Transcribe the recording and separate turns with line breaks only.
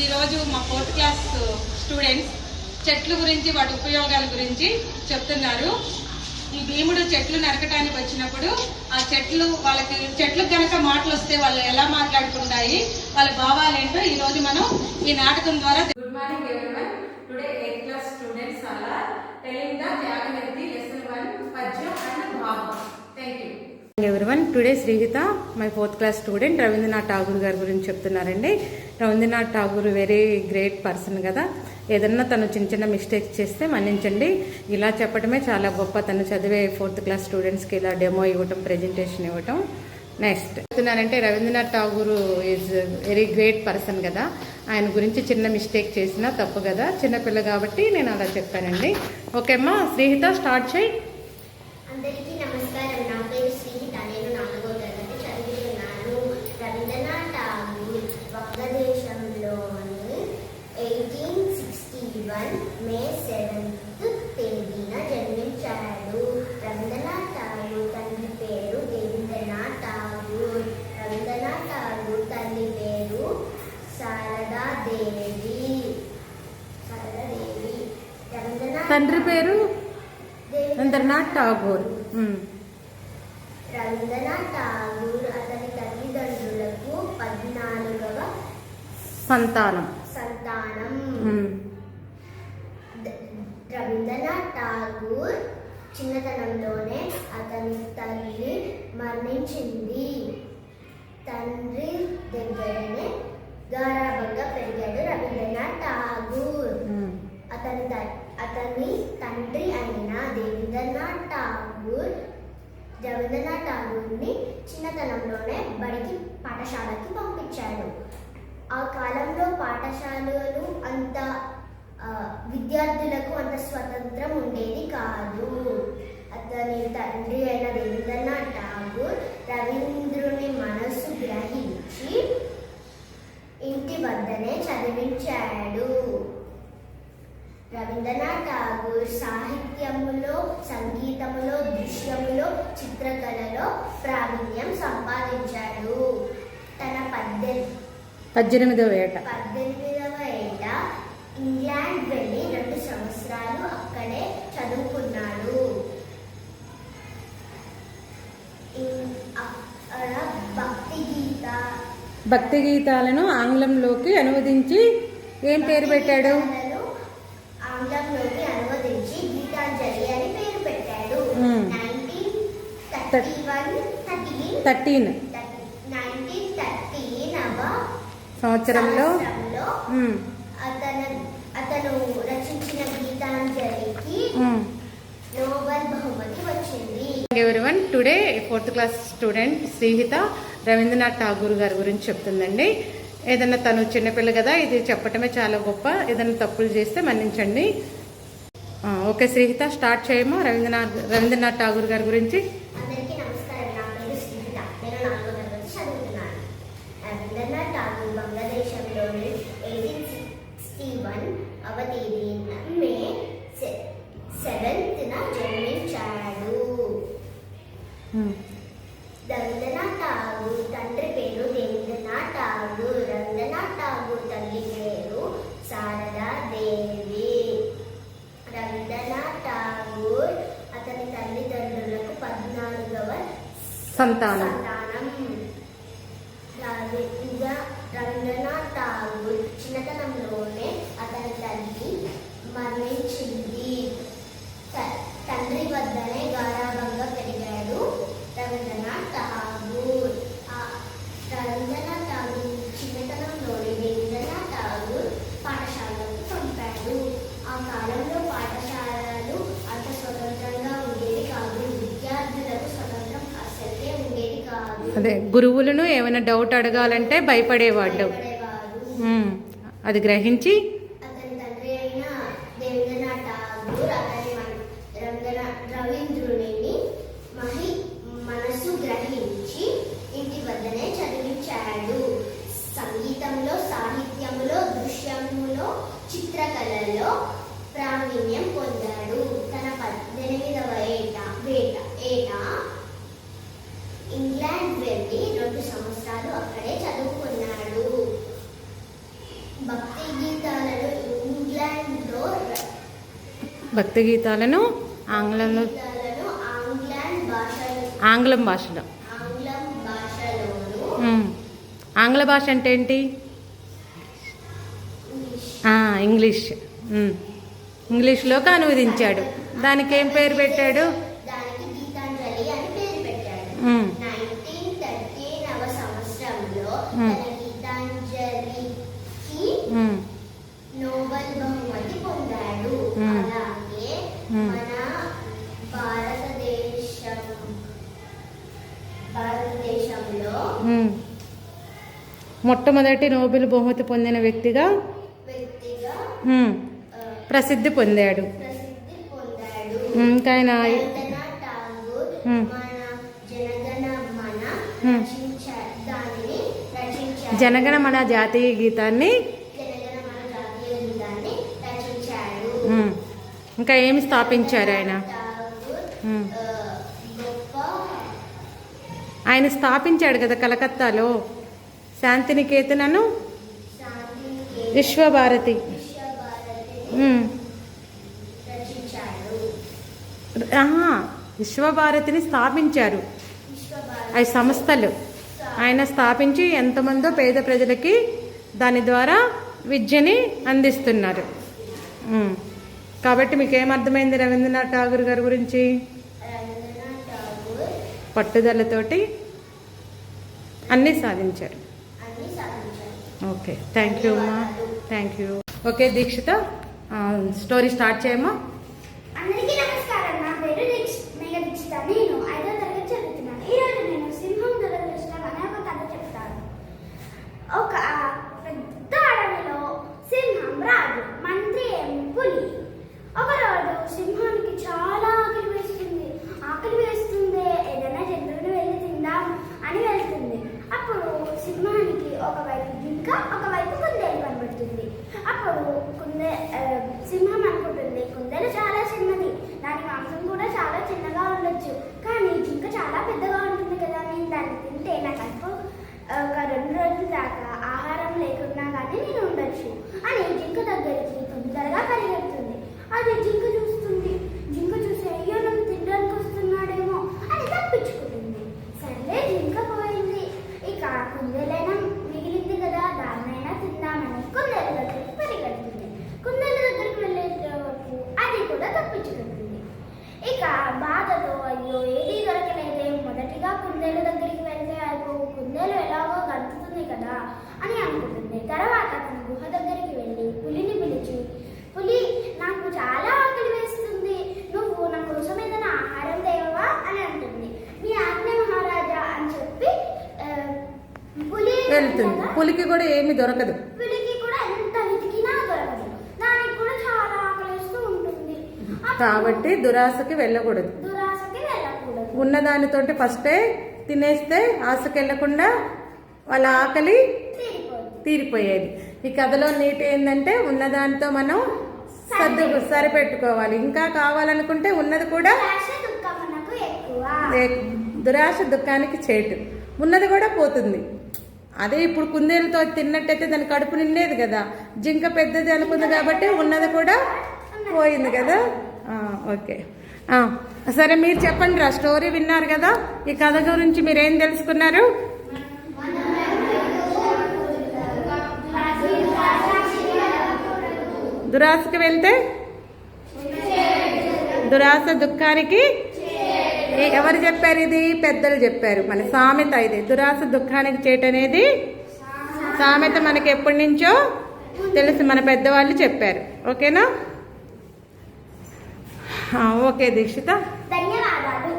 ఈరోజు మా 4th class students చెట్ల గురించి వాటి ఉపయోగాల గురించి చెప్తున్నారు. ఈ భీముడు చెట్లు నరకటానికి వచ్చినప్పుడు ఆ చెట్లకు గనక మాటలు వస్తే వాళ్ళు ఎలా మాట్లాడుకుంటాయి, వాళ్ళ భావాలేంటో ఈ రోజు మనం ఈ నాటకం ద్వారా. Good morning everyone. Today 8th class students are telling the Tyaganidhi lesson 1 పద్యం అండ్ భావం. Thank you everyone. Today Sreehitha my 4th class student Rabindranath Tagore గారి గురించి చెప్తున్నారండి. Rabindranath Tagore very great person కదా. ఏదన్నా తను చిన్న చిన్న మిస్టేక్స్ చేస్తే మన్నించండి. ఇలా చెప్పడమే చాలా గొప్ప. తను చదివే 4th క్లాస్ స్టూడెంట్స్కి ఇలా డెమో ఇవ్వటం, ప్రెజెంటేషన్ ఇవ్వటం. నెక్స్ట్ చెప్తున్నారంటే Rabindranath Tagore is very great person కదా. ఆయన గురించి చిన్న మిస్టేక్ చేసినా తప్పు కదా, చిన్నపిల్ల కాబట్టి నేను అలా చెప్పానండి. ఓకే అమ్మా శ్రీహిత స్టార్ట్ చేయి.
అందరికీ నమస్కారం. నా పేరు శ్రీహిత. నేను 4వ తరగతి చదువుతున్నాను. రవీంద్రనాథ్ ఠాగూర్ వంగదేశంలోని 1861 మే 7th తేదీన జన్మించాడు. రవీంద్రనాథ్ ఠాగూర్ తండ్రి పేరు దేవేంద్రనాథ్ ఠాగూర్. రవీంద్రనాథ్ ఠాగూర్ తల్లి పేరు శారదాదేవి.
తండ్రి పేరు రవీంద్రనాథ్ ఠాగూర్.
రవీంద్రనాథ్ ఠాగూర్ అతని తల్లిదండ్రులకు 14వ
సంతానం.
రవీంద్రనాథ్ ఠాగూర్ చిన్నతనంలోనే అతని తల్లి మరణించింది. తండ్రి దగ్గరనే గారాబంగా పెరిగాడు రవీంద్రనాథ్ ఠాగూర్. అతని తండ్రి అయిన దేవేంద్రనాథ్ ఠాగూర్ రవీంద్రనాథ్ ఠాగూర్ని చిన్నతనంలోనే పాఠశాలకి పంపించాడు. ఆ కాలంలో పాఠశాలలు అంత విద్యార్థులకు అంత స్వతంత్రం ఉండేది కాదు. అతని తండ్రి అయిన దేవేంద్రనాథ్ ఠాగూర్ రవీంద్రుని మనసు గ్రహించి ఇంటి వద్దనే చదివించాడు. రవీంద్రనాథ్ ఠాగూర్ సాహిత్యములో, సంగీతములో, దృశ్యములో, చిత్రకళలో ప్రావీణ్యం సంపాదించాడు. తన
18వ ఏట
ఇంగ్లాండ్ వెళ్ళి 2 సంవత్సరాలు అక్కడే చదువుకున్నాడు.
భక్తి గీతాలను ఆంగ్లంలోకి అనువదించి ఏం పేరు పెట్టాడు?
ఆంగ్లంలోకి అనువదించి గీతాంజలి అని పేరు పెట్టాడు. 1913
సంవత్సరంలో
అతను రచించిన గీతాంజలికి నోబెల్ బహుమతి వచ్చింది.
Everyone. Today 4th class student Srihita Rabindranath Tagore గారి గురించి చెప్తుందండి. ఏదన్నా తను చిన్నపిల్ల కదా, ఇది చెప్పటమే చాలా గొప్ప. ఏదైనా తప్పులు చేస్తే మన్నించండి. ఓకే శ్రీహిత స్టార్ట్ చేయము. రవీంద్రనాథ్ ఠాగూర్ గారి గురించి.
అందరికీ నమస్కారం. నా పేరు శ్రీహిత. నేను 4వ తరగతి చదువుతున్నాను. రవీంద్రనాథ్ ఠాగూర్ బంగ్లాదేశంలోని 1861వ తేదీన మే 7th జన్మించాడు. రవీంద్రనాథ్ ఠాగూర్ తండ్రి పేరు దేవేంద్రనాథ్ ఠాగూర్. రవీంద్రనాథ్ ఠాగూర్ తల్లి పేరు శారదాదేవి. రవీంద్రనాథ్ ఠాగూర్ అతని తల్లిదండ్రులకు 14వ సంతానం. రవీంద్రనాథ్ ఠాగూర్ చిన్నతనంలోనే అతని తల్లి మరణించింది. తండ్రి వద్దనే గారాబంగా పెరిగాడు రవీంద్రనాథ్ ఠాగూర్. రవీంద్రనాథ్ ఠాగూర్ చిన్నతనంలోనే దేవేంద్రనాథ్ ఠాగూర్ పాఠశాలకు పంపాడు. ఆ కాలంలో పాఠశాలలు అంత స్వతంత్రంగా ఉండేది కాదు. విద్యార్థులకు స్వతంత్రం అసలే ఉండేది కాదు.
అదే గురువులను ఏమైనా డౌట్ అడగాలంటే భయపడేవాడు. అది గ్రహించి
అతని తండ్రి అయిన దేవేంద్రనాథ్ ఠాగూర్ రవీంద్రుని మనసు గ్రహించి ఇంటి వద్దనే చదివించాడు. సంగీతంలో, సాహిత్యములో, దృశ్యములో, చిత్రకళలో ప్రావీణ్యం పొందాడు. తన 18వ ఏట ఇంగ్లాండ్ వెళ్ళి 2 సంవత్సరాలు అక్కడే చదువుకున్నాడు. భక్తి
భక్తి గీతాలను ఆంగ్లంలో
గీతాలను
ఆంగ్లం భాషలో.
ఆంగ్లం భాషలోను
ఆంగ్ల భాష అంటే ఏంటి? ఇంగ్లీష్. ఇంగ్లీష్లోకి అనువదించాడు. దానికి ఏం పేరు పెట్టాడు?
దానికి గీతాంజలి అని పేరు పెట్టాడు. 1913వ సంవత్సరంలో తన గీతాంజలికి నోబెల్ బహుమతి పొందాడు. అలాగే మన భారతదేశంలో
మొట్టమొదటి నోబెల్ బహుమతి పొందిన వ్యక్తిగా ప్రసిద్ధి పొందాడు. ఇంకా ఆయన
రవీంద్రనాథ్ ఠాగూర్
జనగణ మన జాతీయ గీతాన్ని
రచించాడు.
ఇంకా ఏమి స్థాపించారు ఆయన? ఆయన స్థాపించాడు కదా కలకత్తాలో శాంతినికేతనను, విశ్వభారతి. విశ్వభారతిని స్థాపించారు. అవి సంస్థలు ఆయన స్థాపించి ఎంతమందో పేద ప్రజలకి దాని ద్వారా విద్యని అందిస్తున్నారు. కాబట్టి మీకు ఏమర్థమైంది రవీంద్రనాథ్ ఠాగూర్ గారి గురించి? పట్టుదలతోటి అన్నీ సాధించారు. ఓకే, థ్యాంక్ యూ అమ్మా, thank you. Okay Deekshitha, story start చేయమ్మా.
అందరికీ నమస్కారం. నా పేరు మేఘ దీక్షిత. నేను 5వ తరగతి చదువుతున్నాను. ఈరోజు నేను సింహం దురదృష్టం అనే ఒక కథ చెప్తాను. ఒక పెద్ద అడవిలో సింహం రాజు, మంత్రి ఏమో పులి. ఒకరోజు సింహానికి చాలా ఆకలి వేస్తుంది. ఏదైనా జంతువుని వెళ్ళి తిందాం అని వెళ్తుంది. అప్పుడు సింహానికి ఒకవైపు జింక, ఒకవైపు కుందేలు కనబడుతుంది. అప్పుడు సింహం అనుకుంటుంది, కుందేలు చాలా చిన్నది, దాని మాంసం కూడా చాలా చిన్నగా ఉండొచ్చు, కానీ జింక చాలా పెద్దగా ఉంటుంది కదా, నేను దాన్ని తింటే నా కడుపు ఒక 2 రోజుల దాకా ఆహారం లేకున్నా కానీ నేను ఉండొచ్చు అని జింక దగ్గరికి తొందరగా పరిగెడుతుంది. అది జింక చూస్తుంది. జింక చూసి అయ్యో నన్ను తినడానికి వస్తున్నాడేమో అని తప్పించుకుంటుంది. సర్లే జింక పోయింది, ఇక కుందేలైనా మిగిలింది కదా, దాన్నైనా తిందామని కుందేలు దగ్గరికి పరిగెడుతుంది. కుందేలు దగ్గరికి వెళ్ళేటప్పుడు అది కూడా తప్పించుకుంటుంది. ఇక బాధతో అయ్యో ఏది దొరకలేదే, మొదటిగా కుందేలు దగ్గరికి వెళ్తే అయిపో, కుందేలు ఎలాగో గడుపుతుంది కదా అని అనుకుంటుంది. తర్వాత తన గుహ దగ్గరికి వెళ్ళి పులిని పిలిచి, పులి నాకు చాలా ఆకలి వేస్తుంది, నువ్వు నా కోసం ఏదైనా ఆహారం తేవా అని అంటుంది. మీ ఆజ్ఞ మహారాజా అని చెప్పి పులి
వెళ్తుంది. పులికి కూడా ఏమి దొరకదు.
పులికి కూడా ఎంత వెతికినా దొరకదు. దానికి కూడా చాలా ఆకలిస్తూ ఉంటుంది.
కాబట్టి దురాశకి వెళ్ళకూడదు. ఉన్నదానితోటి ఫస్టే తినేస్తే ఆశకి వెళ్ళకుండా వాళ్ళ ఆకలి తీరిపోయేది. ఈ కథలో నీటి ఏంటంటే ఉన్నదానితో మనం సరిపెట్టుకోవాలి. ఇంకా కావాలనుకుంటే ఉన్నది కూడా, దురాశ దుఃఖానికి చేటు, ఉన్నది కూడా పోతుంది. అదే ఇప్పుడు కుందేలుతో తిన్నట్టయితే దాని కడుపు నిండేది కదా, జింక పెద్దది అనుకుంది కాబట్టి ఉన్నది కూడా పోయింది కదా. ఓకే, సరే మీరు చెప్పండి రా, స్టోరీ విన్నారు కదా, ఈ కథ గురించి మీరేం తెలుసుకున్నారు? దురాశకి వెళ్తే దురాశ దుఃఖానికి, ఎవరు చెప్పారు ఇది? పెద్దలు చెప్పారు. మన సామెత ఇది, దురాశ దుఃఖానికి చేటు అనేది సామెత మనకి ఎప్పటి నుంచో తెలుసు, మన పెద్దవాళ్ళు చెప్పారు. ఓకేనా? ఓకే దీక్షిత,
ధన్యవాదాలు.